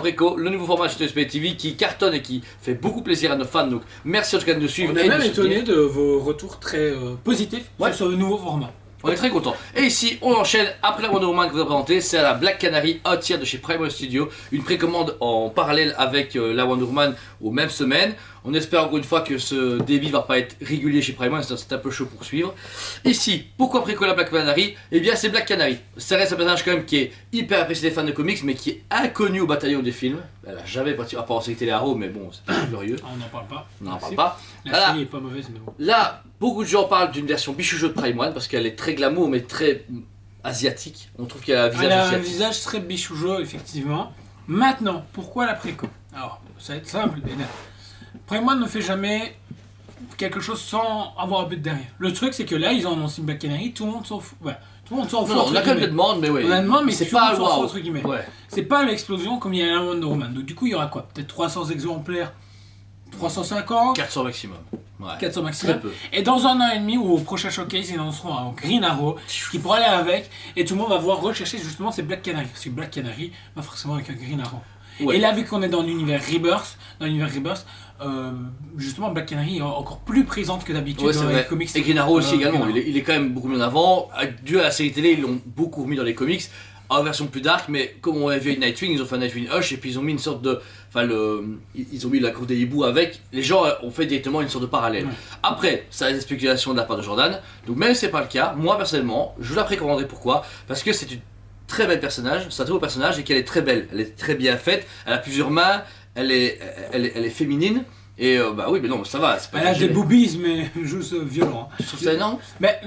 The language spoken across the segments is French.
préco, le nouveau format de SPT TV qui cartonne et qui fait beaucoup plaisir à nos fans. Donc merci en tout cas de nous suivre. On est même étonné de vos retours très positifs sur ce nouveau format. On est très content. Et ici, on enchaîne après la Wonder Woman que vous avez présentée. C'est la Black Canary Hot Tier de chez Primal Studio. Une précommande en parallèle avec la Wonder Woman aux mêmes semaines. On espère encore une fois que ce débit va pas être régulier chez Primal, c'est un peu chaud pour suivre. Ici, pourquoi préco la Black Canary? Eh bien, c'est Black Canary. Ça reste un personnage quand même qui est hyper apprécié des fans de comics, mais qui est inconnu au bataillon des films. Elle a jamais participé, à part en série Arrow, mais bon, c'est pas glorieux. On n'en parle pas. On n'en parle pas. La série est pas mauvaise, mais bon. Là, beaucoup de gens parlent d'une version bichoujo de Prime One parce qu'elle est très glamour, mais très asiatique. On trouve qu'elle a un visage asiatique. Elle a un visage très bichoujo, effectivement. Maintenant, pourquoi la préco? Alors, ça va être simple. Prime One ne fait jamais quelque chose sans avoir un but derrière. Le truc, c'est que là, ils ont annoncé Black Canary, tout le monde s'en fout. Ouais. Tout le monde s'en fout. Non, on a quand même des demandes, mais oui. On a des demandes, mais c'est tout le monde pas s'en fout, wow. entre guillemets. Ouais. C'est pas l'explosion comme il y a la Wonder Woman. Donc, du coup, il y aura quoi? Peut-être 300 exemplaires, 350, 400 maximum. Ouais. 400 maximum. Très peu. Et dans un an et demi, ou au prochain showcase, ils annonceront un Green Arrow qui pourra aller avec. Et tout le monde va voir rechercher justement ces Black Canary. Parce que Black Canary va forcément avec un Green Arrow. Ouais. Et là, vu qu'on est dans l'univers Rebirth, justement, Black Canary est encore plus présente que d'habitude dans les comics. Et Green Arrow aussi également, il est quand même beaucoup mis en avant. Dû à la série télé, ils l'ont beaucoup remis dans les comics, en version plus dark, mais comme on avait vu Nightwing, ils ont fait un Nightwing Hush et puis ils ont mis une sorte de... ils ont mis la cour des hiboux avec, les gens ont fait directement une sorte de parallèle. Ouais. Après, ça a des spéculations de la part de Jordan, donc même si c'est pas le cas, moi personnellement, je la précommanderai. Pourquoi? Parce que c'est une très belle personnage, c'est un très beau personnage et qu'elle est très belle, elle est très bien faite, elle a plusieurs mains, elle est féminine et bah oui mais non ça va. Elle a des boobies mais juste violent. Je trouve ça énorme. Mais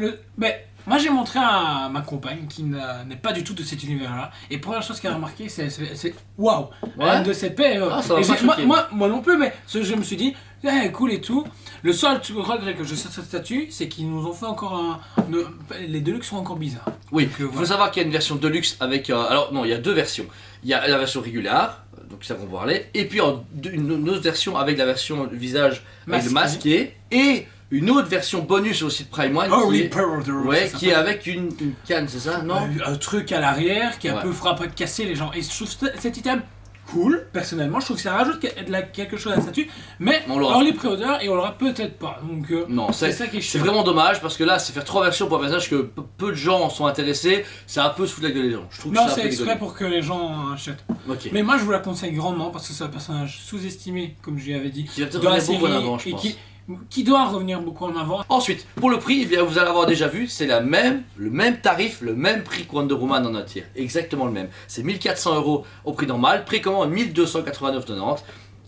moi j'ai montré à ma compagne qui n'est pas du tout de cet univers là et première chose qu'elle a remarqué c'est waouh, elle de cette paix. Moi non plus mais je me suis dit cool et tout. Le seul regret que je sais de cette statue, c'est qu'ils nous ont fait encore les Deluxe sont encore bizarres. Oui, il faut savoir qu'il y a une version Deluxe avec... alors non, il y a deux versions. Il y a la version régulière, donc ça qu'on va parler, et puis une autre version avec la version visage avec le masqué, et une autre version bonus aussi de Prime One qui est avec une canne, c'est ça? Non, un truc à l'arrière qui peut frapper, casser les gens. Et je trouve cet item cool, personnellement, je trouve que ça rajoute quelque chose à la statue, mais on les pré-order et on l'aura peut-être pas. Donc non, c'est ça qui est chiant. C'est vraiment dommage parce que là, c'est faire 3 versions pour un personnage que peu de gens sont intéressés, c'est un peu se foutre la gueule des gens. Je trouve non, c'est exprès pour que les gens achètent. Okay. Mais moi, je vous la conseille grandement parce que c'est un personnage sous-estimé, comme je lui avais dit, qui va dans la série en avant, je pense. Qui doit revenir beaucoup en avant. Ensuite, pour le prix, eh bien, vous allez avoir déjà vu, c'est le même tarif, le même prix que Wonder Woman en un tiers. Exactement le même. C'est 1400 € au prix normal, précommande 1289,90 €.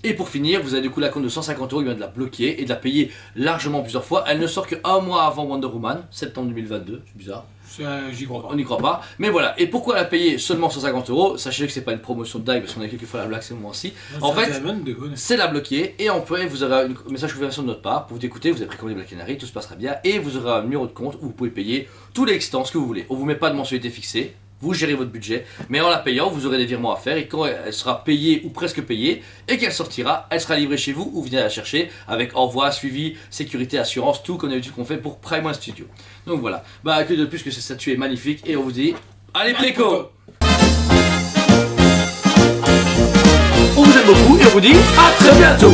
Et pour finir, vous avez du coup la compte de 150 €, il vient de la bloquer et de la payer largement plusieurs fois. Elle ne sort qu'un mois avant Wonder Woman, septembre 2022, c'est bizarre. J'y crois pas. On n'y croit pas. Mais voilà. Et pourquoi la payer seulement 150 €? Sachez que c'est pas une promotion de die parce qu'on a quelques fois la blague ce moment-ci. En fait, c'est la bloquer et en plus vous aurez un message confirmation de notre part pour vous écouter. Vous avez précommandé Black Canary, tout se passera bien et vous aurez un numéro de compte où vous pouvez payer tous les extants ce que vous voulez. On vous met pas de mensualité fixée. Vous gérez votre budget, mais en la payant, vous aurez des virements à faire et quand elle sera payée ou presque payée et qu'elle sortira, elle sera livrée chez vous ou vous venez la chercher avec envoi, suivi, sécurité, assurance, tout comme d'habitude qu'on fait pour Prime One Studio. Donc voilà, bah que de plus que cette statue est magnifique et on vous dit, allez préco! On vous aime beaucoup et on vous dit à très bientôt!